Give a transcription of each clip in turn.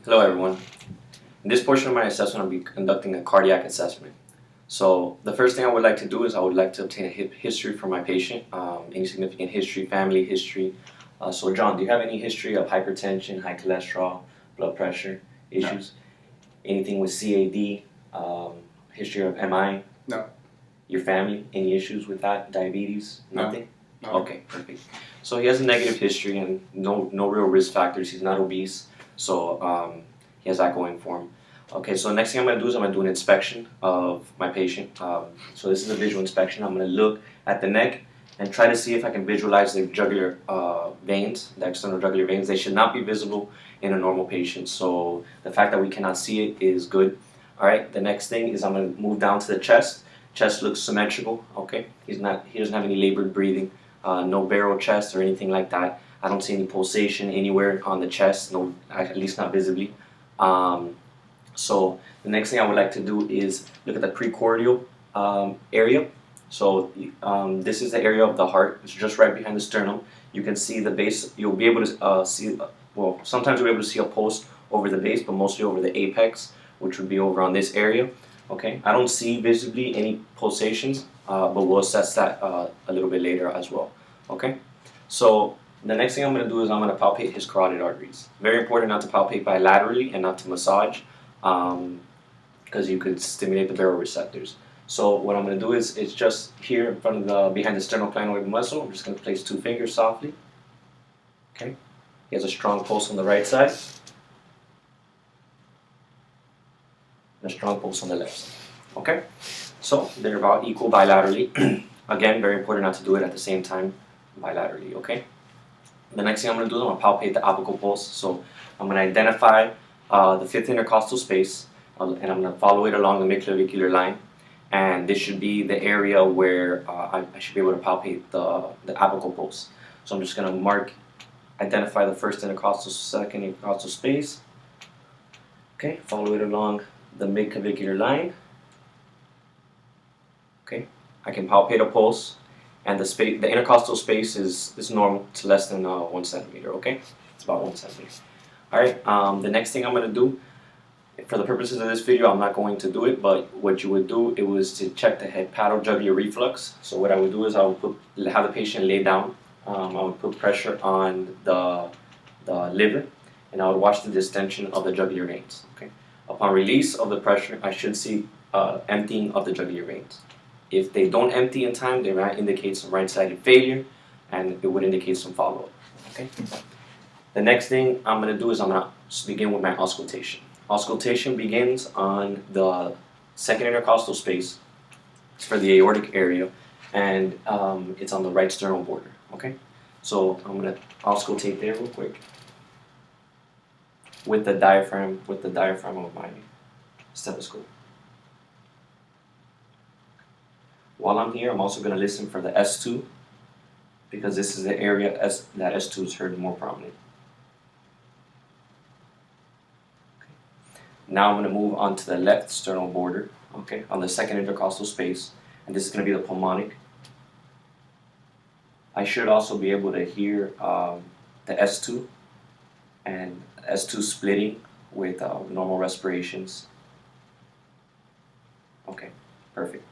Hello everyone. In this portion of my assessment, I'll be conducting a cardiac assessment. So the first thing I would like to do is I would like to obtain a history from my patient, any significant history, family history. So John, do you have any history of hypertension, high cholesterol, blood pressure issues? Anything with CAD, history of MI? No. Your family, any issues with that? Diabetes? No. Nothing? No. Okay, perfect. So he has a negative history and no real risk factors. He's not obese, so he has that going for him. Okay, so the next thing I'm going to do is I'm going to do an inspection of my patient. So this is a visual inspection. I'm going to look at the neck and try to see if I can visualize the jugular veins, the external jugular veins. They should not be visible in a normal patient, so the fact that we cannot see it is good. All right, the next thing is I'm going to move down to the chest. Chest looks symmetrical, okay? He doesn't have any labored breathing, no barrel chest or anything like that. I don't see any pulsation anywhere on the chest, no, at least not visibly. So the next thing I would like to do is look at the precordial area. So this is the area of the heart. It's just right behind the sternum. You can see the base. You'll be able to see, well, sometimes you'll be able to see a pulse over the base, but mostly over the apex, which would be over on this area. Okay, I don't see visibly any pulsations, but we'll assess that a little bit later as well. Okay, so the next thing I'm going to do is I'm going to palpate his carotid arteries. Very important not to palpate bilaterally and not to massage, because you could stimulate the baroreceptors. So what I'm going to do is it's just here in front of behind the sternocleidomastoid muscle. I'm just going to place 2 fingers softly. Okay, he has a strong pulse on the right side. And a strong pulse on the left side. Okay, so they're about equal bilaterally. Again, very important not to do it at the same time bilaterally. Okay, the next thing I'm going to do is I'm going to palpate the apical pulse. So I'm going to identify the 5th intercostal space, and I'm going to follow it along the midclavicular line. And this should be the area where I should be able to palpate the apical pulse. So I'm just going to identify the 1st intercostal, 2nd intercostal space. Okay, follow it along the midclavicular line. Okay, I can palpate a pulse, and the intercostal space is normal. It's less than 1 centimeter. Okay, it's about 1 centimeter. All right. The next thing I'm going to do, for the purposes of this video, I'm not going to do it, but what you would do, it was to check the hepatojugular reflux. So what I would do is I would have the patient lay down. I would put pressure on the liver, and I would watch the distension of the jugular veins. Okay. Upon release of the pressure, I should see emptying of the jugular veins. If they don't empty in time, they might indicate some right-sided failure, and it would indicate some follow-up. Okay. The next thing I'm going to do is I'm going to begin with my auscultation. Auscultation begins on the 2nd intercostal space. It's for the aortic area, and it's on the right sternal border. Okay. So I'm going to auscultate there real quick with the diaphragm of my stethoscope. While I'm here, I'm also going to listen for the S2, because this is the area that S2 is heard more prominently. Okay. Now I'm going to move on to the left sternal border, okay, on the 2nd intercostal space, and this is going to be the pulmonic. I should also be able to hear the S2 and S2 splitting with normal respirations. Okay, perfect.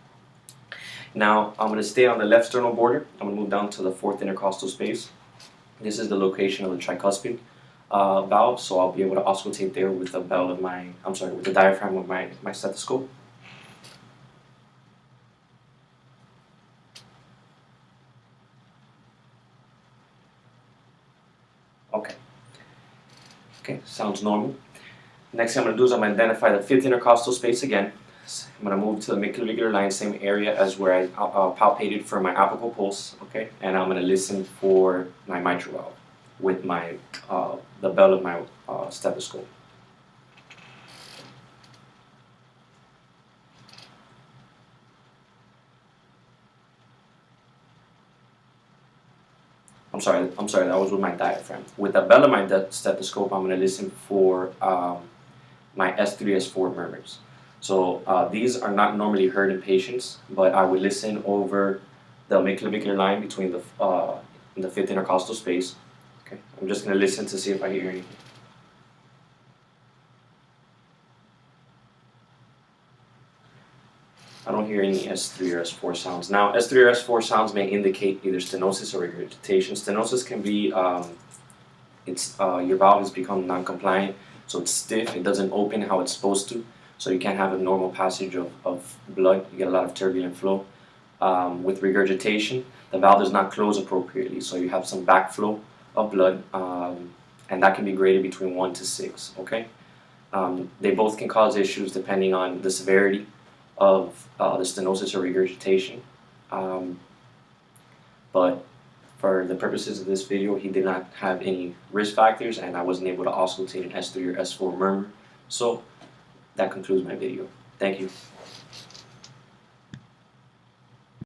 Now I'm going to stay on the left sternal border. I'm going to move down to the 4th intercostal space. This is the location of the tricuspid valve, so I'll be able to auscultate there with the with the diaphragm of my stethoscope. Okay. Okay, sounds normal. Next thing I'm going to do is I'm going to identify the 5th intercostal space again. I'm going to move to the midclavicular line, same area as where I palpated for my apical pulse, okay? And I'm going to listen for my mitral valve with the bell of my stethoscope. I'm sorry, that was with my diaphragm. With the bell of my stethoscope, I'm going to listen for my S3, S4 murmurs. So these are not normally heard in patients, but I would listen over the midclavicular line between the 5th intercostal space. Okay, I'm just going to listen to see if I hear anything. I don't hear any S3 or S4 sounds. Now, S3 or S4 sounds may indicate either stenosis or regurgitation. Stenosis can be your valve has become non-compliant, so it's stiff. It doesn't open how it's supposed to, so you can't have a normal passage of blood. You get a lot of turbulent flow. With regurgitation, the valve does not close appropriately, so you have some backflow of blood, and that can be graded between 1 to 6. Okay, they both can cause issues depending on the severity of the stenosis or regurgitation, but for the purposes of this video, he did not have any risk factors, and I wasn't able to auscultate an S3 or S4 murmur. So that concludes my video. Thank you.